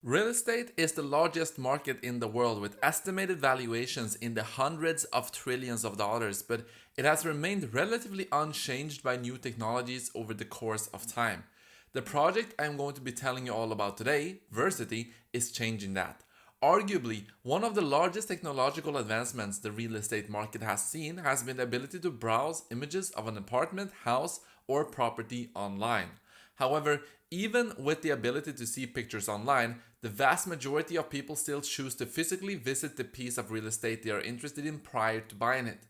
Real estate is the largest market in the world with estimated valuations in the hundreds of trillions of dollars, but it has remained relatively unchanged by new technologies over the course of time. The project I'm going to be telling you all about today, Versity, is changing that. Arguably, one of the largest technological advancements the real estate market has seen has been the ability to browse images of an apartment, house, or property online. However, even with the ability to see pictures online, the vast majority of people still choose to physically visit the piece of real estate they are interested in prior to buying it.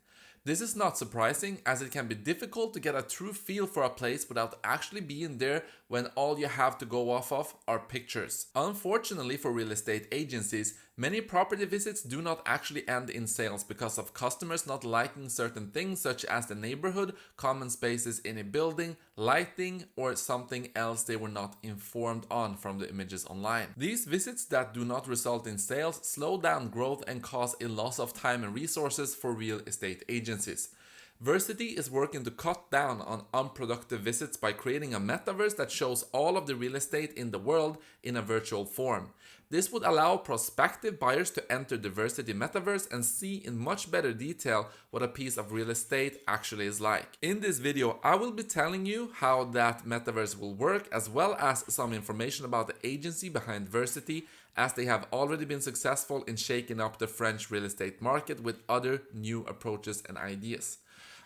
This is not surprising, as it can be difficult to get a true feel for a place without actually being there when all you have to go off of are pictures. Unfortunately for real estate agencies, many property visits do not actually end in sales because of customers not liking certain things such as the neighborhood, common spaces in a building, lighting, or something else they were not informed on from the images online. These visits that do not result in sales slow down growth and cause a loss of time and resources for real estate agencies. Versity is working to cut down on unproductive visits by creating a metaverse that shows all of the real estate in the world in a virtual form. This would allow prospective buyers to enter the Versity metaverse and see in much better detail what a piece of real estate actually is like. In this video, I will be telling you how that metaverse will work, as well as some information about the agency behind Versity, as they have already been successful in shaking up the French real estate market with other new approaches and ideas.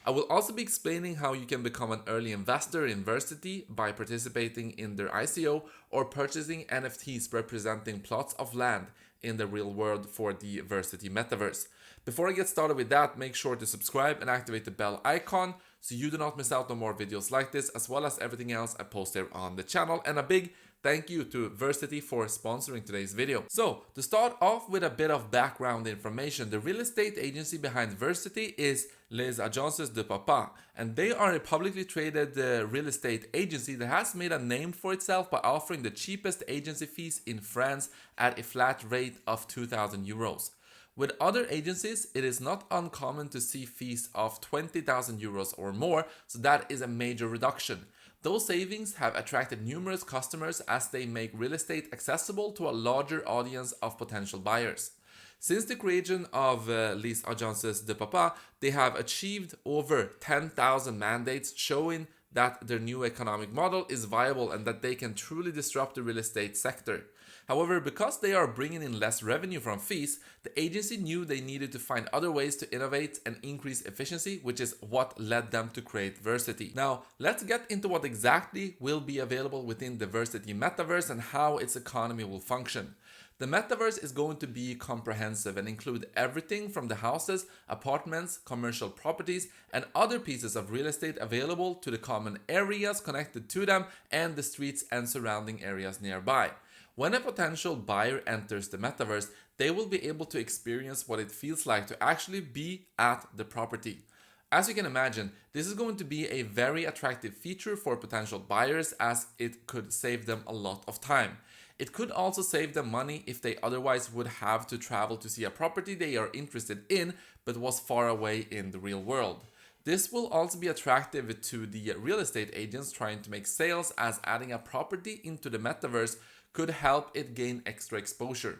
I will also be explaining how you can become an early investor in Versity by participating in their ICO or purchasing NFTs representing plots of land in the real world for the Versity metaverse. Before I get started with that, make sure to subscribe and activate the bell icon so you do not miss out on more videos like this, as well as everything else I post here on the channel. And a big thank you to Versity for sponsoring today's video. So, to start off with a bit of background information, the real estate agency behind Versity is Les Agences de Papa, and they are a publicly traded real estate agency that has made a name for itself by offering the cheapest agency fees in France at a flat rate of 2,000 euros. With other agencies, it is not uncommon to see fees of 20,000 euros or more, so that is a major reduction. Those savings have attracted numerous customers as they make real estate accessible to a larger audience of potential buyers. Since the creation of Les Agences de Papa, they have achieved over 10,000 mandates, showing that their new economic model is viable and that they can truly disrupt the real estate sector. However, because they are bringing in less revenue from fees, the agency knew they needed to find other ways to innovate and increase efficiency, which is what led them to create Versity. Now, let's get into what exactly will be available within the Versity metaverse and how its economy will function. The metaverse is going to be comprehensive and include everything from the houses, apartments, commercial properties, and other pieces of real estate available to the common areas connected to them and the streets and surrounding areas nearby. When a potential buyer enters the metaverse, they will be able to experience what it feels like to actually be at the property. As you can imagine, this is going to be a very attractive feature for potential buyers, as it could save them a lot of time. It could also save them money if they otherwise would have to travel to see a property they are interested in but was far away in the real world. This will also be attractive to the real estate agents trying to make sales, as adding a property into the metaverse could help it gain extra exposure.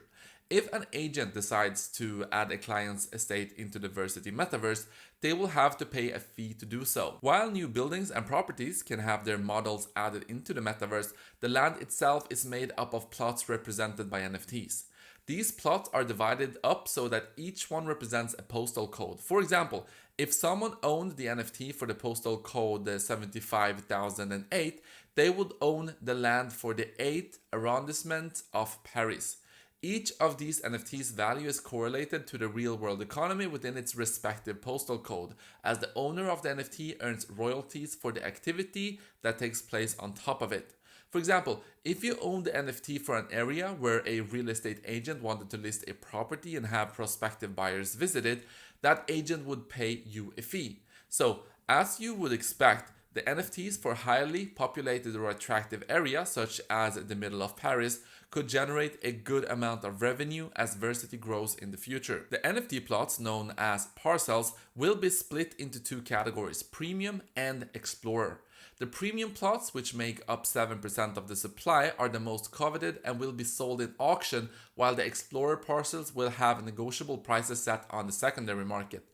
If an agent decides to add a client's estate into the Versity metaverse, they will have to pay a fee to do so. While new buildings and properties can have their models added into the metaverse, the land itself is made up of plots represented by NFTs. These plots are divided up so that each one represents a postal code. For example, if someone owned the NFT for the postal code 75008, they would own the land for the 8th arrondissement of Paris. Each of these NFTs' value is correlated to the real-world economy within its respective postal code, as the owner of the NFT earns royalties for the activity that takes place on top of it. For example, if you own the NFT for an area where a real estate agent wanted to list a property and have prospective buyers visit it, that agent would pay you a fee. So, as you would expect, the NFTs for highly populated or attractive areas, such as the middle of Paris, could generate a good amount of revenue as Versity grows in the future. The NFT plots, known as parcels, will be split into two categories: Premium and Explorer. The premium plots, which make up 7% of the supply, are the most coveted and will be sold in auction, while the Explorer parcels will have negotiable prices set on the secondary market.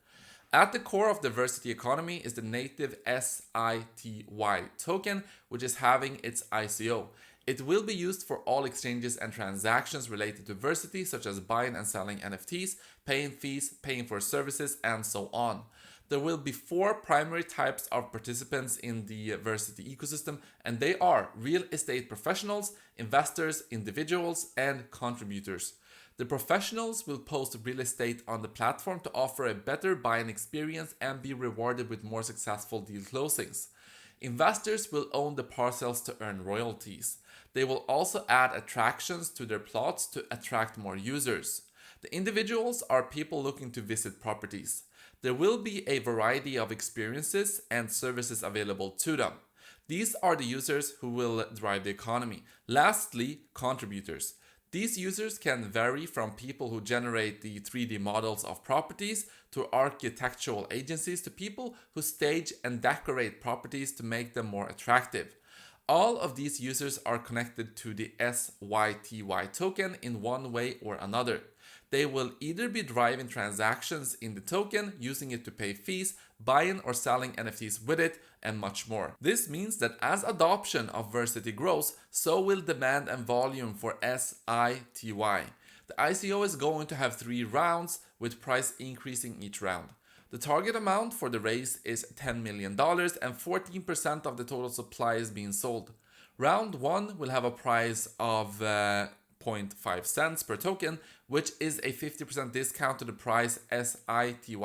At the core of the Versity economy is the native SITY token, which is having its ICO. It will be used for all exchanges and transactions related to Versity, such as buying and selling NFTs, paying fees, paying for services, and so on. There will be 4 primary types of participants in the Versity ecosystem, and they are real estate professionals, investors, individuals, and contributors. The professionals will post real estate on the platform to offer a better buying experience and be rewarded with more successful deal closings. Investors will own the parcels to earn royalties. They will also add attractions to their plots to attract more users. The individuals are people looking to visit properties. There will be a variety of experiences and services available to them. These are the users who will drive the economy. Lastly, contributors. These users can vary from people who generate the 3D models of properties to architectural agencies to people who stage and decorate properties to make them more attractive. All of these users are connected to the SYTY token in one way or another. They will either be driving transactions in the token, using it to pay fees, buying or selling NFTs with it, and much more. This means that as adoption of Versity grows, so will demand and volume for SITY. The ICO is going to have 3 rounds, with price increasing each round. The target amount for the raise is $10 million and 14% of the total supply is being sold. Round 1 will have a price of 0.5 cents per token, which is a 50% discount to the price SITY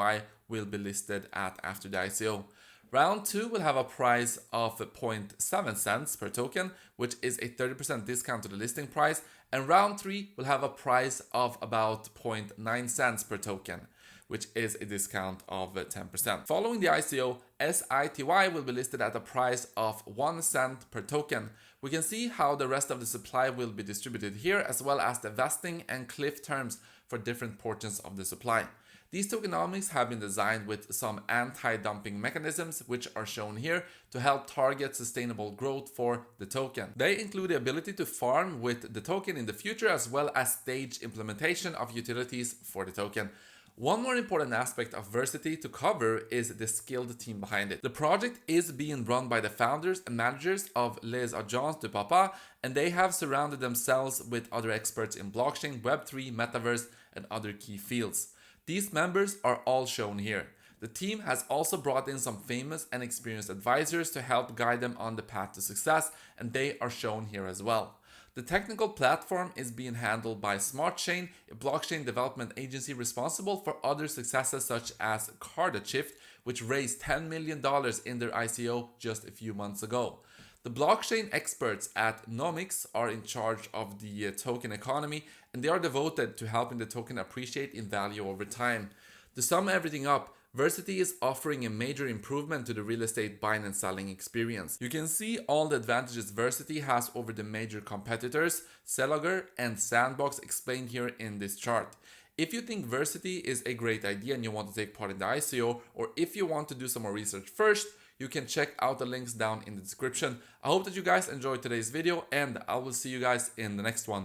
will be listed at after the ICO. Round 2 will have a price of 0.7 cents per token, which is a 30% discount to the listing price, and round 3 will have a price of about 0.9 cents per token, which is a discount of 10%. Following the ICO, SITY will be listed at a price of 1 cent per token. We can see how the rest of the supply will be distributed here, as well as the vesting and cliff terms for different portions of the supply. These tokenomics have been designed with some anti-dumping mechanisms, which are shown here to help target sustainable growth for the token. They include the ability to farm with the token in the future, as well as stage implementation of utilities for the token. One more important aspect of Versity to cover is the skilled team behind it. The project is being run by the founders and managers of Les Agences de Papa, and they have surrounded themselves with other experts in blockchain, Web3, metaverse, and other key fields. These members are all shown here. The team has also brought in some famous and experienced advisors to help guide them on the path to success, and they are shown here as well. The technical platform is being handled by SmartChain, a blockchain development agency responsible for other successes such as Cardashift, which raised $10 million in their ICO just a few months ago. The blockchain experts at Nomics are in charge of the token economy, and they are devoted to helping the token appreciate in value over time. To sum everything up, Versity is offering a major improvement to the real estate buying and selling experience. You can see all the advantages Versity has over the major competitors, Selogger and Sandbox, explained here in this chart. If you think Versity is a great idea and you want to take part in the ICO, or if you want to do some more research first, you can check out the links down in the description. I hope that you guys enjoyed today's video, and I will see you guys in the next one.